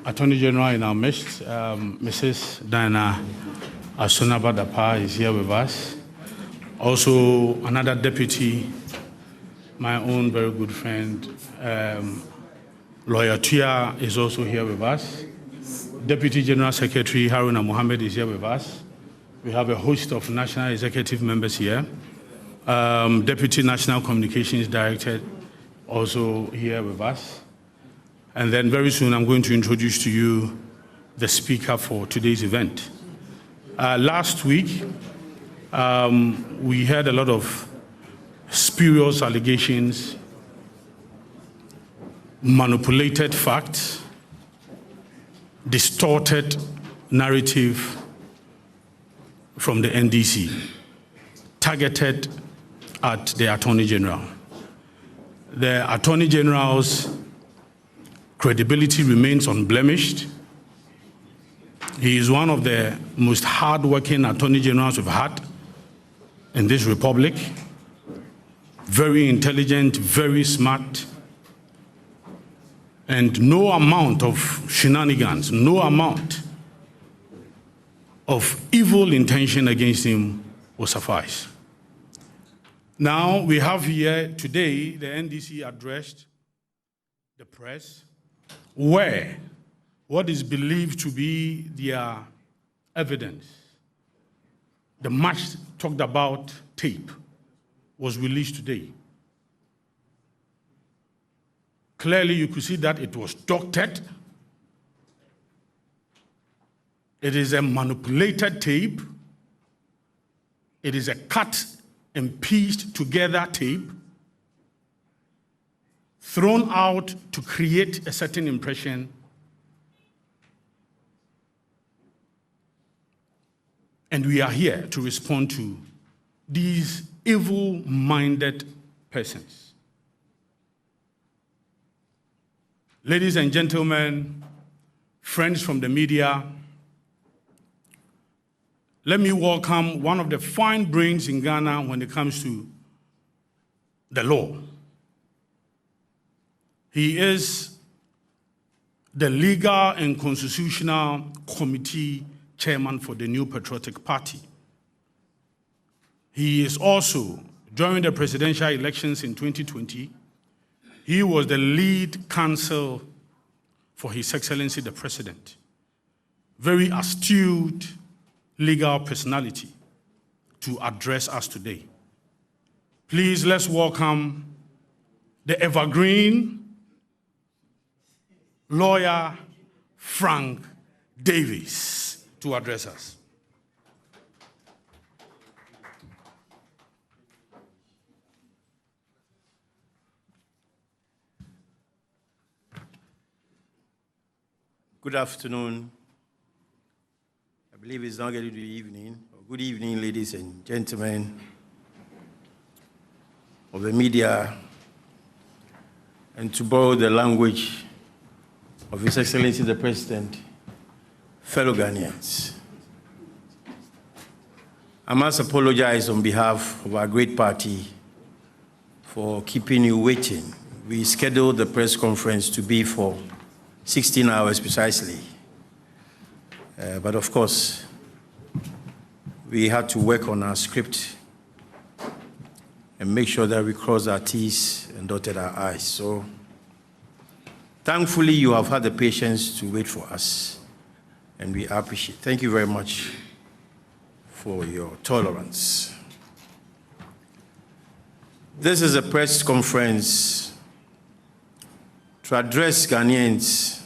Attorney General in our midst, Mrs. Diana Asonabadapa is here with us. Also, another deputy, my own very good friend, Lawyer Tia is also here with us. Deputy General Secretary Haruna Mohammed is here with us. We have a host of national executive members here. Deputy National Communications Director also here with us. And then very soon I'm going to introduce to you the speaker for today's event. Last week, we heard a lot of spurious allegations, manipulated facts, distorted narrative from the NDC, targeted at the Attorney General. The Attorney General's credibility remains unblemished. He is one of the most hard-working Attorney Generals we've had in this republic. Very intelligent, very smart, and no amount of shenanigans, no amount of evil intention against him will suffice. Now, we have here today the NDC addressed the press where what is believed to be their evidence, the much talked about tape, was released today. Clearly, you could see that it was doctored. It is a manipulated tape. It is a cut and pieced together tape thrown out to create a certain impression. And we are here to respond to these evil-minded persons. Ladies and gentlemen, friends from the media, let me welcome one of the fine brains in Ghana when it comes to the law. He is the Legal and Constitutional Committee Chairman for the New Patriotic Party. He is also, during the presidential elections in 2020, he was the lead counsel for His Excellency the President. Very astute legal personality to address us today. Please, let's welcome the evergreen lawyer Frank Davis to address us. Good afternoon. I believe it's not getting to the evening. Good evening, ladies and gentlemen of the media, and to borrow the language of His Excellency the President, fellow Ghanaians. I must apologize on behalf of our great party for keeping you waiting. We scheduled the press conference to be for 16 hours precisely. But of course, we had to work on our script and make sure that we crossed our T's and dotted our I's. So thankfully, you have had the patience to wait for us, and we appreciate it. Thank you very much for your tolerance. This is a press conference to address Ghanaians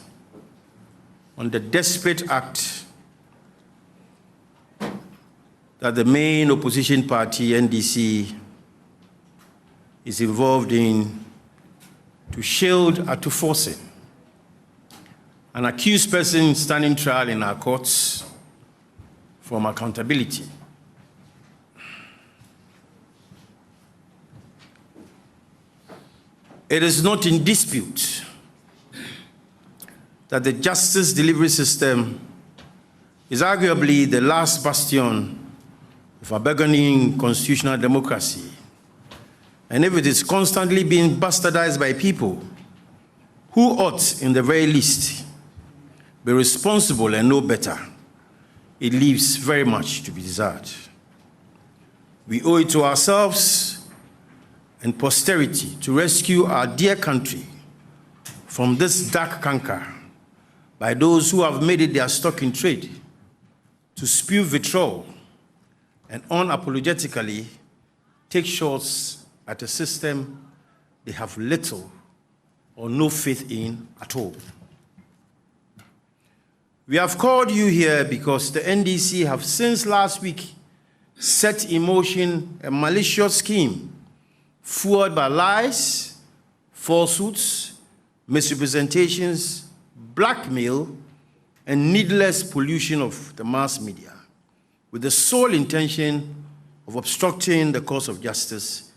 on the desperate act that the main opposition party, NDC, is involved in to shield Atuforsen, an accused person standing trial in our courts, from accountability. It is not in dispute that the justice delivery system is arguably the last bastion of a burgeoning constitutional democracy. And if it is constantly being bastardized by people who ought, in the very least, be responsible and know better, it leaves very much to be desired. We owe it to ourselves and posterity to rescue our dear country from this dark canker by those who have made it their stock in trade to spew vitriol and unapologetically take shots at a system they have little or no faith in at all. We have called you here because the NDC have since last week set in motion a malicious scheme fueled by lies, falsehoods, misrepresentations, blackmail, and needless pollution of the mass media, with the sole intention of obstructing the course of justice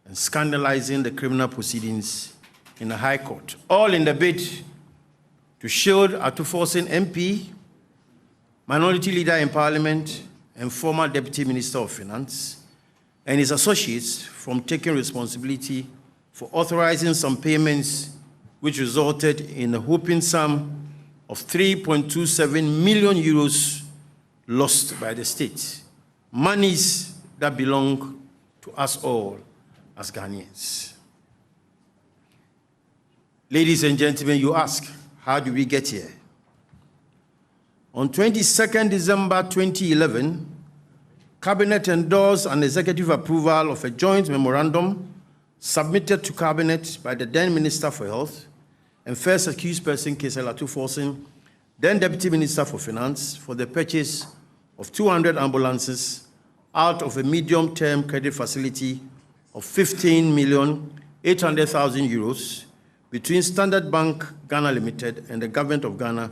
and scandalizing the criminal proceedings in the High Court, all in the bid to shield Atuforsen MP, minority leader in Parliament, and former Deputy Minister of Finance, and his associates from taking responsibility for authorizing some payments which resulted in a whopping sum of 3.27 million euros lost by the state, monies that belong to us all as Ghanaians. Ladies and gentlemen, you ask, how did we get here? On 22nd December 2011, Cabinet endorsed an executive approval of a joint memorandum submitted to Cabinet by the then Minister for Health and first accused person, Kesel Atuforsen, then Deputy Minister for Finance, for the purchase of 200 ambulances out of a medium-term credit facility of 15,800,000 euros between Standard Bank Ghana Limited and the Government of Ghana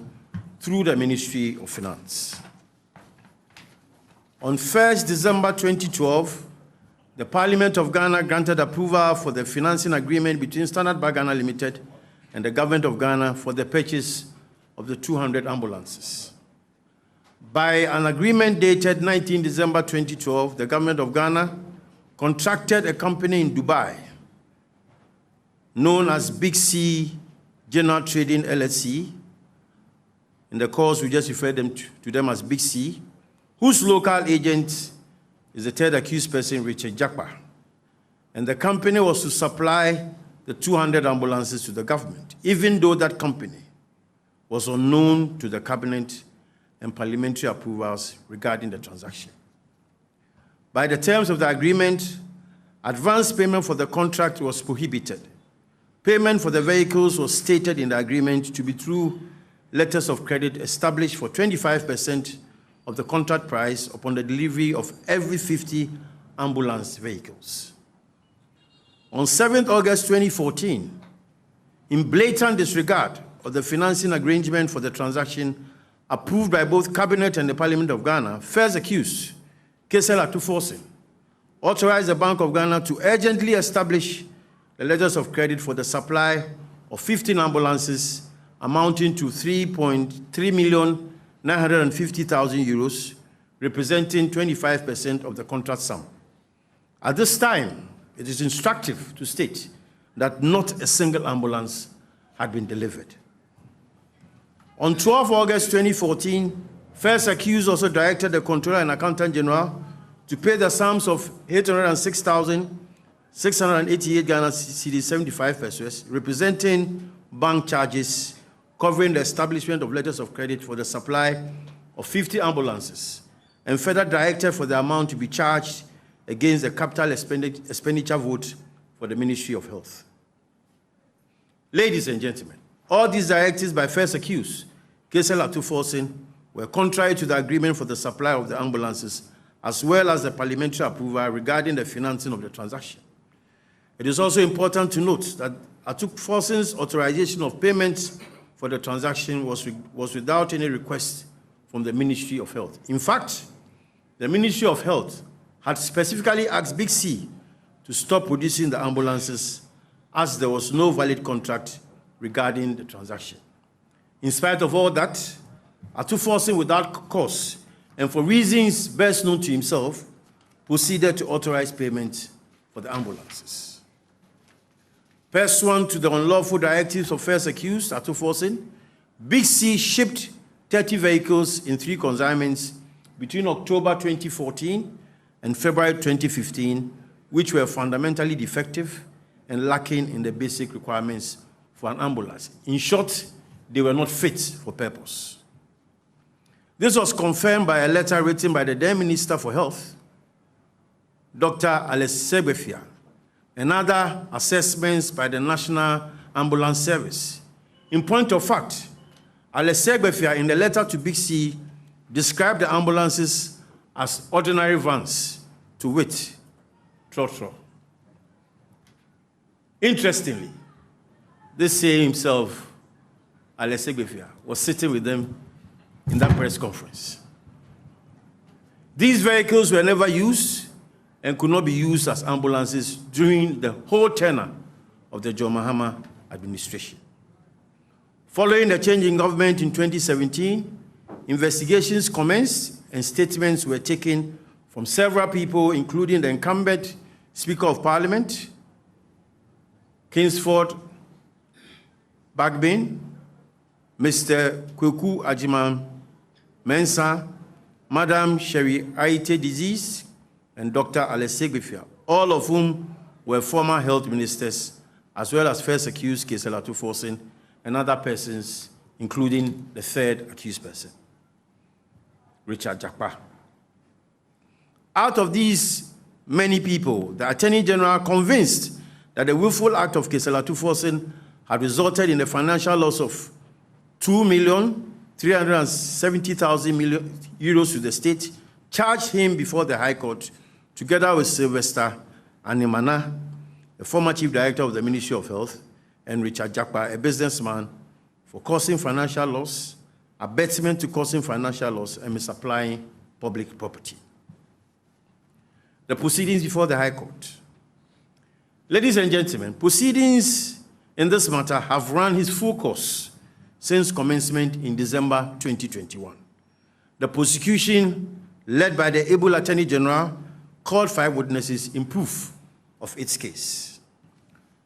through the Ministry of Finance. On 1st December 2012, the Parliament of Ghana granted approval for the financing agreement between Standard Bank Ghana Limited and the Government of Ghana for the purchase of the 200 ambulances. By an agreement dated 19 December 2012, the Government of Ghana contracted a company in Dubai known as Big C General Trading LLC. In the course, we just refer to them as Big C, whose local agent is the third accused person, Richard Jakpa. And the company was to supply the 200 ambulances to the government, even though that company was unknown to the cabinet and parliamentary approvals regarding the transaction. By the terms of the agreement, advance payment for the contract was prohibited. Payment for the vehicles was stated in the agreement to be through letters of credit established for 25% of the contract price upon the delivery of every 50 ambulance vehicles. On 7th August 2014, in blatant disregard of the financing arrangement for the transaction approved by both Cabinet and the Parliament of Ghana, first accused, Kesel Atuforsen, authorized the Bank of Ghana to urgently establish the letters of credit for the supply of 15 ambulances amounting to 3,950,000 euros, representing 25% of the contract sum. At this time, it is instructive to state that not a single ambulance had been delivered. On 12 August 2014, first accused also directed the Comptroller and Accountant General to pay the sums of 806,688 Ghana cedis 75 pesos, representing bank charges covering the establishment of letters of credit for the supply of 50 ambulances, and further directed for the amount to be charged against the capital expenditure vote for the Ministry of Health. Ladies and gentlemen, all these directives by first accused, Kesel Atuforsen, were contrary to the agreement for the supply of the ambulances, as well as the parliamentary approval regarding the financing of the transaction. It is also important to note that Atuforsen's authorization of payments for the transaction was without any request from the Ministry of Health. In fact, the Ministry of Health had specifically asked Big C to stop producing the ambulances as there was no valid contract regarding the transaction. In spite of all that, Atuforsen, without cause and for reasons best known to himself, proceeded to authorize payment for the ambulances. Pursuant to the unlawful directives of first accused, Atuforsen, Big C shipped 30 vehicles in 3 consignments between October 2014 and February 2015, which were fundamentally defective and lacking in the basic requirements for an ambulance. In short, they were not fit for purpose. This was confirmed by a letter written by the then Minister for Health, Dr. Alesegbefia, and other assessments by the National Ambulance Service. In point of fact, Alesegbefia, in the letter to Big C, described the ambulances as ordinary vans, to wit, trotro. Interestingly, this same himself, Alesegbefia, was sitting with them in that press conference. These vehicles were never used and could not be used as ambulances during the whole tenure of the John Mahama administration. Following the change in government in 2017, investigations commenced and statements were taken from several people, including the incumbent Speaker of Parliament, Kingsford Bagbin, Mr. Kweku Ajiman Mensah, Madam Sherry Aite Disease, and Dr. Alesegbefia, all of whom were former health ministers, as well as first accused Kesela Tuforsen and other persons, including the third accused person, Richard Jakpa. Out of these many people, the Attorney General, convinced that the willful act of Kesela Tuforsen had resulted in a financial loss of €2,370,000 to the state, charged him before the High Court, together with Sylvester Animana, the former Chief Director of the Ministry of Health, and Richard Jakpa, a businessman, for causing financial loss, abetment to causing financial loss, and misapplying public property. The proceedings before the High Court. Ladies and gentlemen, proceedings in this matter have run its full course since commencement in December 2021. The prosecution, led by the able Attorney General, called 5 witnesses in proof of its case.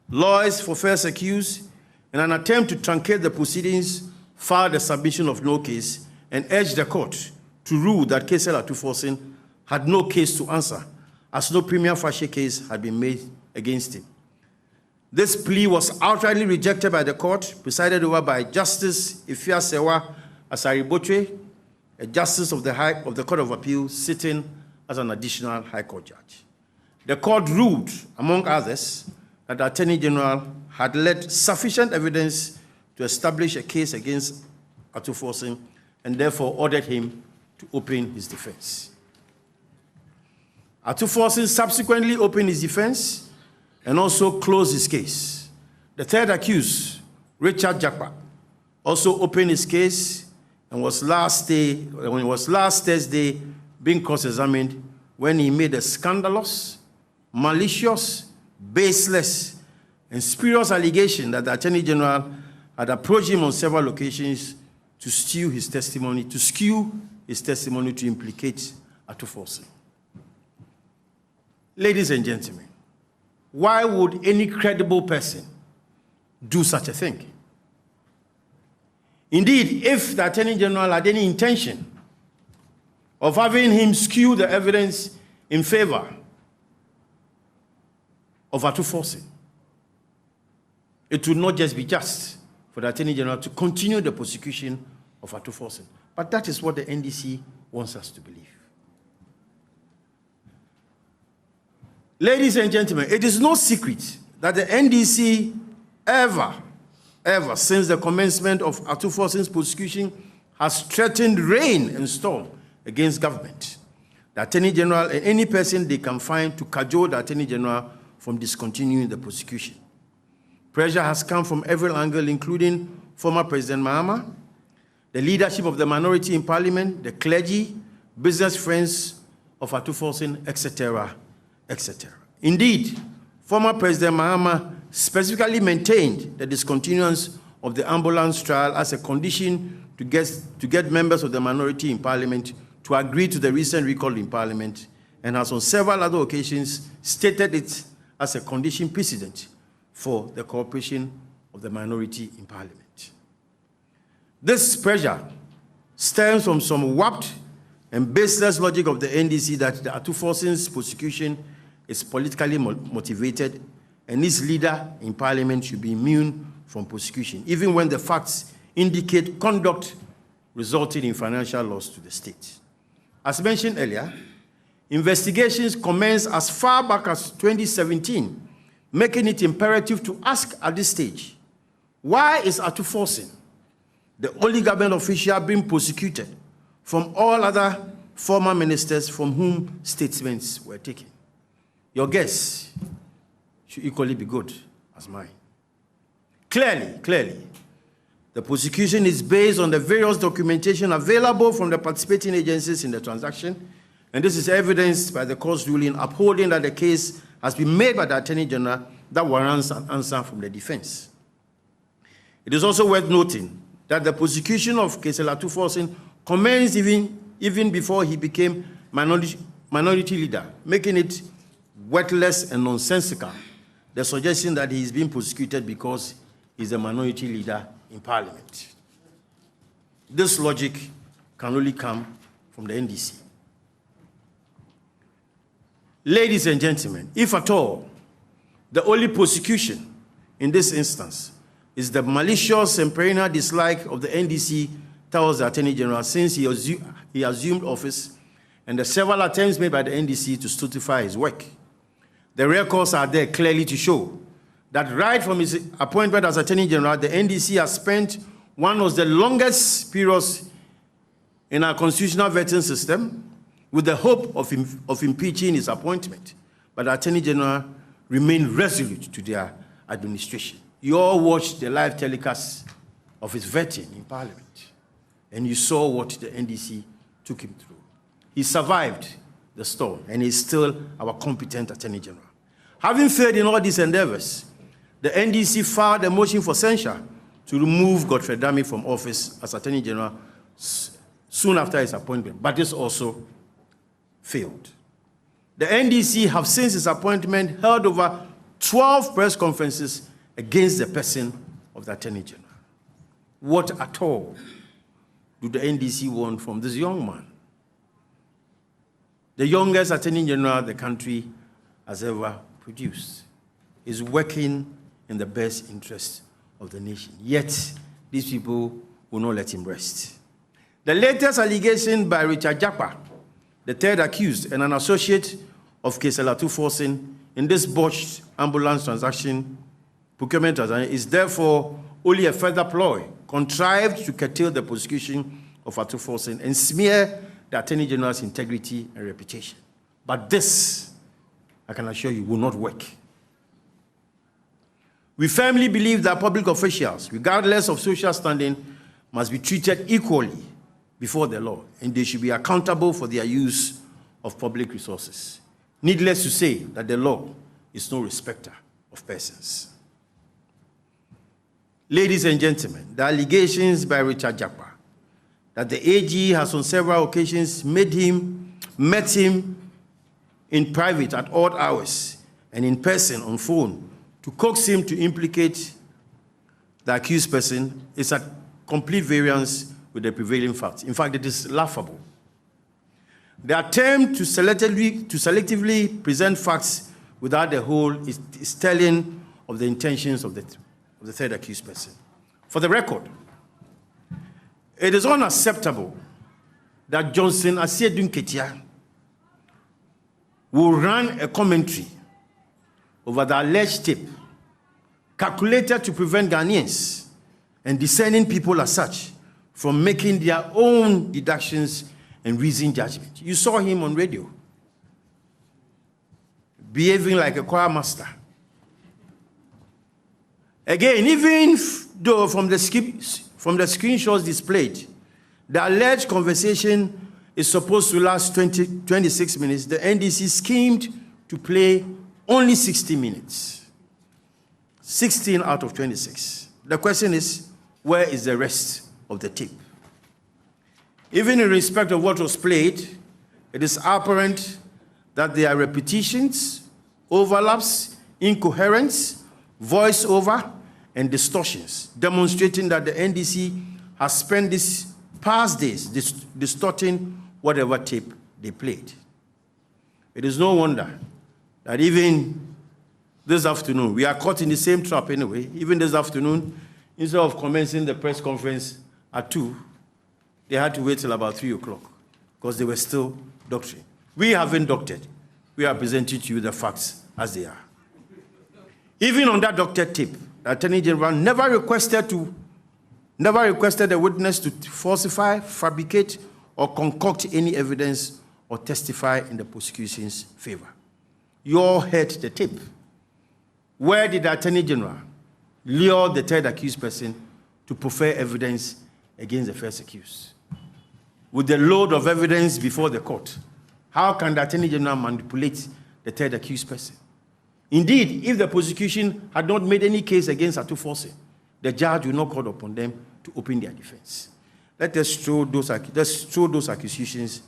Lawyers for first accused, in an attempt to truncate the proceedings, filed a submission of no case and urged the court to rule that Kesela Tuforsen had no case to answer, as no prima facie case had been made against him. This plea was outrightly rejected by the court, presided over by Justice Ifia Sewa Asaribotre, a justice of the Court of Appeal, sitting as an additional High Court judge. The court ruled, among others, that the Attorney General had led sufficient evidence to establish a case against Atuforsen and therefore ordered him to open his defense. Atuforsen subsequently opened his defense and also closed his case. The third accused, Richard Jakpa, also opened his case and was last Thursday being cross-examined when he made a scandalous, malicious, baseless, and spurious allegation that the Attorney General had approached him on several occasions to skew his testimony to implicate Atuforsen. Ladies and gentlemen, why would any credible person do such a thing? Indeed, if the Attorney General had any intention of having him skew the evidence in favor of Atuforsen, it would not just be just for the Attorney General to continue the prosecution of Atuforsen. But that is what the NDC wants us to believe. Ladies and gentlemen, it is no secret that the NDC ever since the commencement of Atuforsen's prosecution has threatened rain and storm against government, the Attorney General, and any person they can find to cajole the Attorney General from discontinuing the prosecution. Pressure has come from every angle, including former President Mahama, the leadership of the minority in Parliament, the clergy, business friends of Atuforsen, etc., etc. Indeed, former President Mahama specifically maintained the discontinuance of the ambulance trial as a condition to get members of the minority in Parliament to agree to the recent recall in Parliament, and has on several other occasions stated it as a condition precedent for the cooperation of the minority in Parliament. This pressure stems from some warped and baseless logic of the NDC that the Atuforsen's prosecution is politically motivated and its leader in parliament should be immune from prosecution, even when the facts indicate conduct resulting in financial loss to the state. As mentioned earlier, investigations commenced as far back as 2017, making it imperative to ask at this stage, why is Atuforsen, the only government official, being prosecuted from all other former ministers from whom statements were taken? Your guess should equally be good as mine. Clearly, the prosecution is based on the various documentation available from the participating agencies in the transaction, and this is evidenced by the court's ruling upholding that the case has been made by the Attorney General that warrants an answer from the defense. It is also worth noting that the prosecution of Kcl. Atuforsen commenced even before he became minority leader, making it worthless and nonsensical, the suggestion that he is being prosecuted because he's a minority leader in parliament. This logic can only come from the NDC. Ladies and gentlemen, if at all, the only prosecution in this instance is the malicious and perennial dislike of the NDC towards the Attorney General since he assumed office, and the several attempts made by the NDC to stultify his work. The records are there clearly to show that right from his appointment as Attorney General, the NDC has spent one of the longest periods in our constitutional vetting system with the hope of impeaching his appointment. But the Attorney General remained resolute to their administration. You all watched the live telecast of his vetting in Parliament, and you saw what the NDC took him through. He survived the storm, and he's still our competent Attorney General. Having failed in all these endeavors, the NDC filed a motion for censure to remove Godfrey Dame from office as Attorney General soon after his appointment, but this also failed. The NDC have since his appointment held over 12 press conferences against the person of the Attorney General. What at all do the NDC want from this young man? The youngest Attorney General the country has ever produced is working in the best interest of the nation. Yet, these people will not let him rest. The latest allegation by Richard Japa, the third accused and an associate of Kcl. Atuforsen in this botched ambulance procurement transaction, is therefore only a further ploy contrived to curtail the prosecution of Atuforsen and smear the Attorney General's integrity and reputation. But this, I can assure you, will not work. We firmly believe that public officials, regardless of social standing, must be treated equally before the law, and they should be accountable for their use of public resources. Needless to say that the law is no respecter of persons. Ladies and gentlemen, the allegations by Richard Japa that the AG has on several occasions met him in private at odd hours and in person on phone to coax him to implicate the accused person is at complete variance with the prevailing facts. In fact, it is laughable. The attempt to selectively present facts without the whole is telling of the intentions of the third accused person. For the record, it is unacceptable that Johnson Asiedun Ketia will run a commentary over the alleged tape calculated to prevent Ghanaians and discerning people as such from making their own deductions and reasoned judgment. You saw him on radio, behaving like a choir master. Again, even though from the screenshots displayed, the alleged conversation is supposed to last 26 minutes, the NDC schemed to play only 60 minutes. 16 out of 26. The question is, where is the rest of the tape? Even in respect of what was played, it is apparent that there are repetitions, overlaps, incoherence, voiceover, and distortions, demonstrating that the NDC has spent these past days distorting whatever tape they played. It is no wonder that even this afternoon, we are caught in the same trap anyway. Even this afternoon, instead of commencing the press conference at 2, they had to wait till about 3 o'clock because they were still doctoring. We haven't doctored. We are presenting to you the facts as they are. Even on that doctored tape, the Attorney General never requested the witness to falsify, fabricate, or concoct any evidence or testify in the prosecution's favor. You all heard the tape. Where did the Attorney General lure the third accused person to prefer evidence against the first accused? With the load of evidence before the court, how can the Attorney General manipulate the third accused person? Indeed, if the prosecution had not made any case against Atuforse, the judge will not call upon them to open their defense. Let us throw those accusations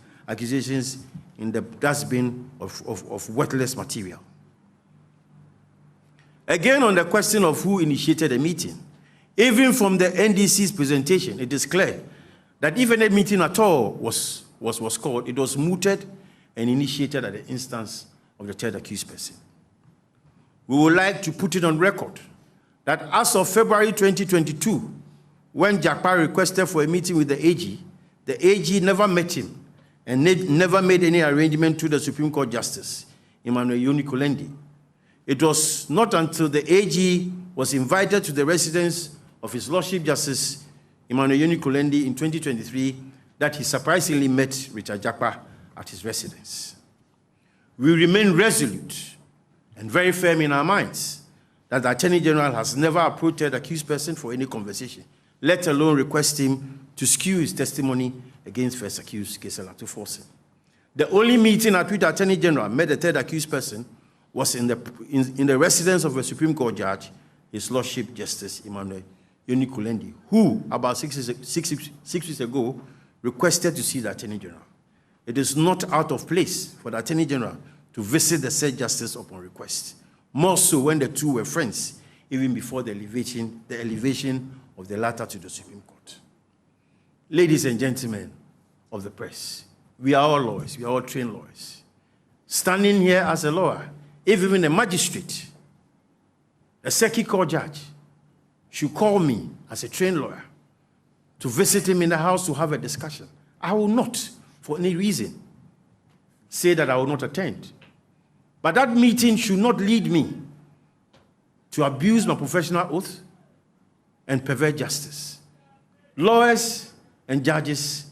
in the dustbin of worthless material. Again, on the question of who initiated the meeting, even from the NDC's presentation, it is clear that if any meeting at all was called, it was mooted and initiated at the instance of the third accused person. We would like to put it on record that as of February 2022, when Jakpa requested for a meeting with the AG never met him and never made any arrangement to the Supreme Court Justice, Emmanuel Yoni-Kulendi. It was not until the AG was invited to the residence of His Lordship Justice Emmanuel Yoni-Kulendi in 2023 that he surprisingly met Richard Jakpa at his residence. We remain resolute and very firm in our minds that the Attorney General has never approached the accused person for any conversation, let alone request him to skew his testimony against first accused Gisela Atuforse. The only meeting at which the Attorney General met the third accused person was in the residence of a Supreme Court judge, His Lordship Justice Emmanuel Yoni-Kulendi, who, about 6 weeks ago, requested to see the Attorney General. It is not out of place for the Attorney General to visit the said justice upon request, more so when the two were friends, even before the elevation of the latter to the Supreme Court. Ladies and gentlemen of the press, we are all lawyers, we are all trained lawyers. Standing here as a lawyer, if even a magistrate, a circuit court judge, should call me as a trained lawyer to visit him in the house to have a discussion, I will not, for any reason, say that I will not attend. But that meeting should not lead me to abuse my professional oath and pervert justice. Lawyers and judges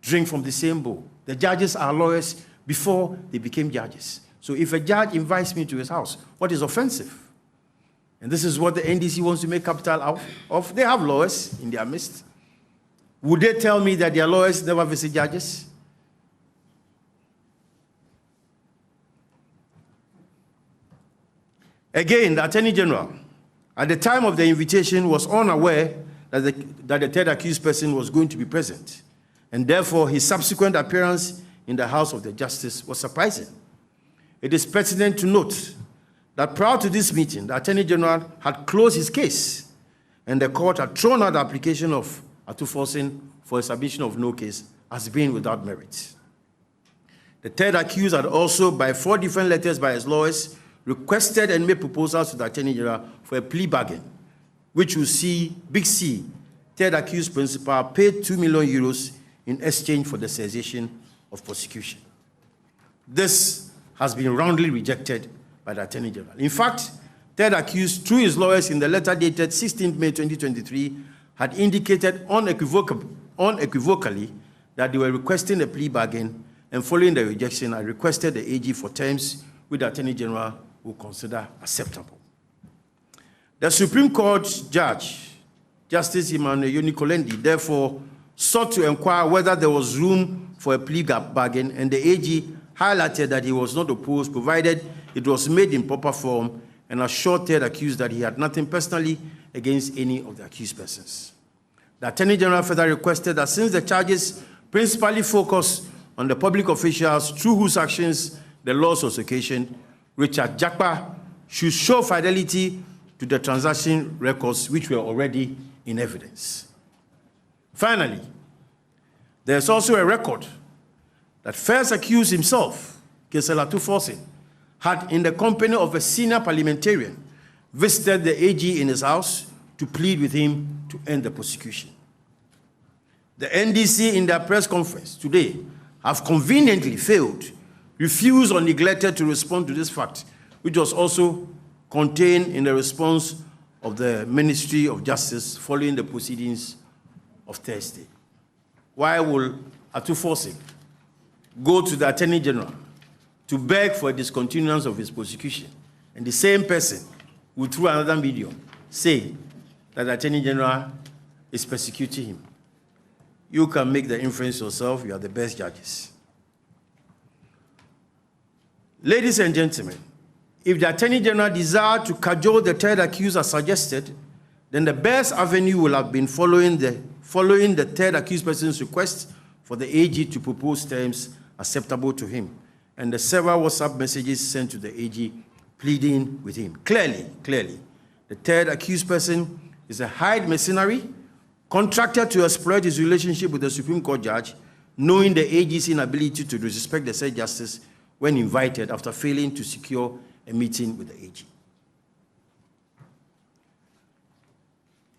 drink from the same bowl. The judges are lawyers before they became judges. So if a judge invites me to his house, what is offensive? And this is what the NDC wants to make capital out of. They have lawyers in their midst. Would they tell me that their lawyers never visit judges? Again, the Attorney General, at the time of the invitation, was unaware that the third accused person was going to be present, and therefore his subsequent appearance in the house of the justice was surprising. It is pertinent to note that prior to this meeting, the Attorney General had closed his case, and the court had thrown out the application of Atuforse for a submission of no case as being without merit. The third accused had also, by 4 different letters by his lawyers, requested and made proposals to the Attorney General for a plea bargain, which will see Big C, third accused principal, paid 2 million euros in exchange for the cessation of prosecution. This has been roundly rejected by the Attorney General. In fact, third accused, through his lawyers in the letter dated 16 May 2023, had indicated unequivocally that they were requesting a plea bargain, and following the rejection, I requested the AG for terms which the Attorney General will consider acceptable. The Supreme Court judge, Justice Emmanuel Yoni-Kulendi, therefore sought to inquire whether there was room for a plea bargain, and the AG highlighted that he was not opposed, provided it was made in proper form, and assured third accused that he had nothing personally against any of the accused persons. The Attorney General further requested that since the charges principally focus on the public officials through whose actions the laws was occasioned, Richard Jakpa should show fidelity to the transaction records which were already in evidence. Finally, there's also a record that first accused himself, Kesela Tuforsin, had, in the company of a senior parliamentarian, visited the AG in his house to plead with him to end the prosecution. The NDC, in their press conference today, have conveniently failed, refused or neglected to respond to this fact, which was also contained in the response of the Ministry of Justice following the proceedings of Thursday. Why will Atuforsin go to the Attorney General to beg for a discontinuance of his prosecution, and the same person will, through another medium, say that the Attorney General is persecuting him? You can make the inference yourself. You are the best judges. Ladies and gentlemen, if the Attorney General desired to cajole the third accused as suggested, then the best avenue will have been following the third accused person's request for the AG to propose terms acceptable to him, and the several WhatsApp messages sent to the AG pleading with him. Clearly, the third accused person is a hired mercenary contracted to exploit his relationship with the Supreme Court judge, knowing the AG's inability to disrespect the said justice when invited after failing to secure a meeting with the AG.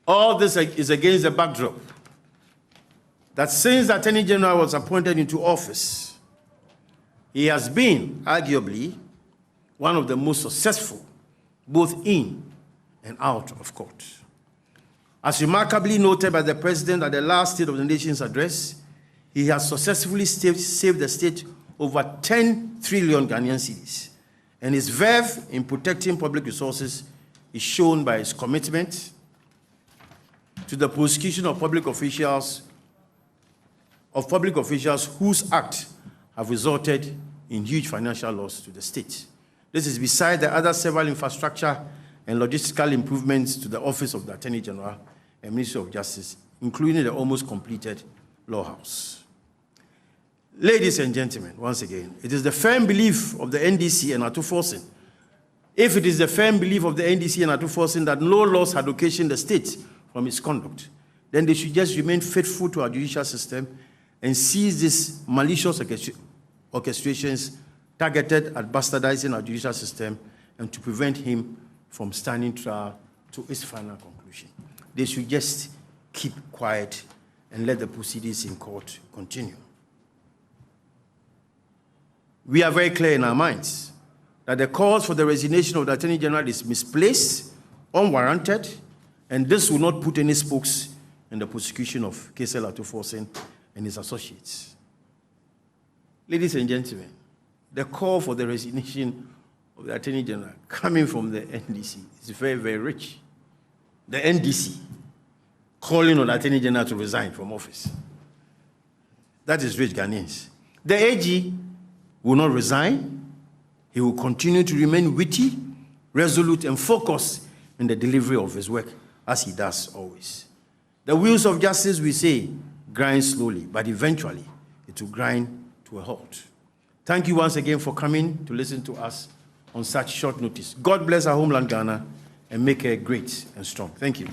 All this is against the backdrop that since the Attorney General was appointed into office, he has been, arguably, one of the most successful, both in and out of court. As remarkably noted by the President at the last State of the Nation's address, he has successfully saved the state over 10 trillion Ghanaian cedis, and his verve in protecting public resources is shown by his commitment to the prosecution of public officials whose acts have resulted in huge financial loss to the state. This is beside the other several infrastructure and logistical improvements to the Office of the Attorney General and Ministry of Justice, including the almost completed Law House. Ladies and gentlemen, once again, it is the firm belief of the NDC and Atuforsin, if it is the firm belief of the NDC and Atuforsin that no loss had occasioned the state from its conduct, then they should just remain faithful to our judicial system and seize these malicious orchestrations targeted at bastardizing our judicial system and to prevent him from standing trial to its final conclusion. They should just keep quiet and let the proceedings in court continue. We are very clear in our minds that the cause for the resignation of the Attorney General is misplaced, unwarranted, and this will not put any spokes in the prosecution of Kesela Atuforsin and his associates. Ladies and gentlemen, the call for the resignation of the Attorney General coming from the NDC is very, very rich. The NDC calling on the Attorney General to resign from office. That is rich Ghanaians. The AG will not resign. He will continue to remain witty, resolute, and focused in the delivery of his work, as he does always. The wheels of justice, we say, grind slowly, but eventually it will grind to a halt. Thank you once again for coming to listen to us on such short notice. God bless our homeland, Ghana, and make her great and strong. Thank you.